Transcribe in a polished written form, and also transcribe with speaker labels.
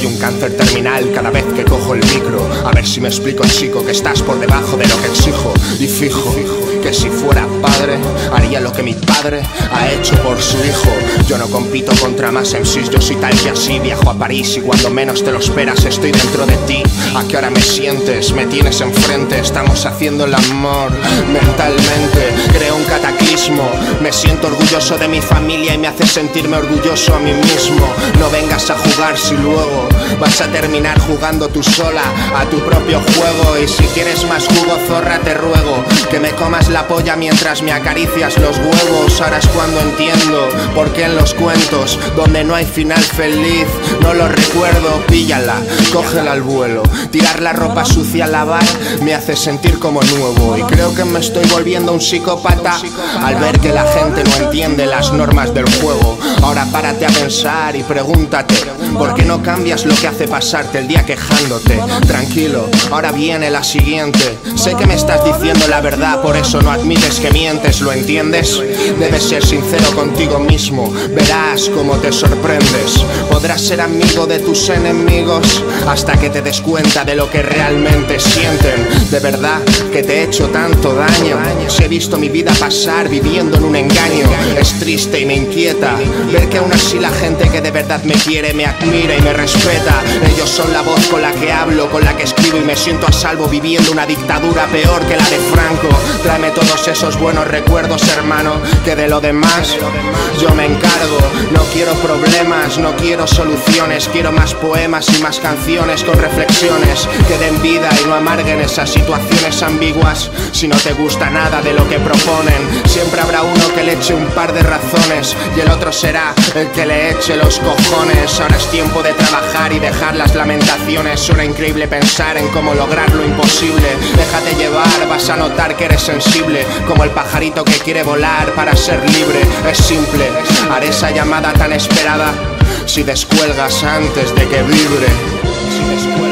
Speaker 1: Soy un cáncer terminal cada vez que cojo el micro. A ver si me explico, chico, que estás por debajo de lo que exijo. Y fijo que si fuera padre haría lo que mi padre ha hecho por su hijo. Yo no compito contra más MCs, yo soy tal que así. Viajo a París y cuando menos te lo esperas estoy dentro de ti. ¿A qué hora me sientes? Me tienes enfrente. Estamos haciendo el amor mentalmente. Creo un cataclismo. Me siento orgulloso de mi familia y me hace sentirme orgulloso a mí mismo. No vengas a jugar si luego vas a terminar jugando tú sola a tu propio juego. Y si quieres más jugo, zorra, te ruego que me comas la polla mientras me acaricias los huevos. Ahora es cuando entiendo por qué en los cuentos donde no hay final feliz no lo recuerdo. Píllala, cógela al vuelo. Tirar la ropa sucia a lavar me hace sentir como nuevo. Y creo que me estoy volviendo un psicópata al ver que la gente no entiende las normas del juego. Ahora párate a pensar y pregúntate ¿por qué no cambias lo que hace pasarte el día quejándote? Tranquilo, ahora viene la siguiente. Sé que me estás diciendo la verdad, por eso no admites que mientes, ¿lo entiendes? Debes ser sincero contigo mismo, verás cómo te sorprendes. Podrás ser amigo de tus enemigos hasta que te des cuenta de lo que realmente sienten. De verdad que te he hecho tanto daño. Si he visto mi vida pasar viviendo en un engaño. Es triste y me inquieta ver que aún así la gente que de verdad me quiere me admira y me respeta. Ellos son la voz con la que hablo, con la que escribo y me siento a salvo viviendo una dictadura peor que la de Franco. Tráeme todos esos buenos recuerdos, hermano, que de lo demás yo me encargo. No quiero problemas, no quiero soluciones. Quiero más poemas y más canciones con reflexiones que den vida y no amarguen esas situaciones ambiguas. Si no te gusta nada de lo que proponen, siempre habrá uno que le eche un par de razones y el otro será el que le eche los cojones. Ahora es tiempo de trabajar y dejar las lamentaciones. Suena increíble pensar en cómo lograr lo imposible. Déjate llevar, vas a notar que eres sensible, como el pajarito que quiere volar para ser libre. Es simple, haré esa llamada tan esperada si descuelgas antes de que vibre.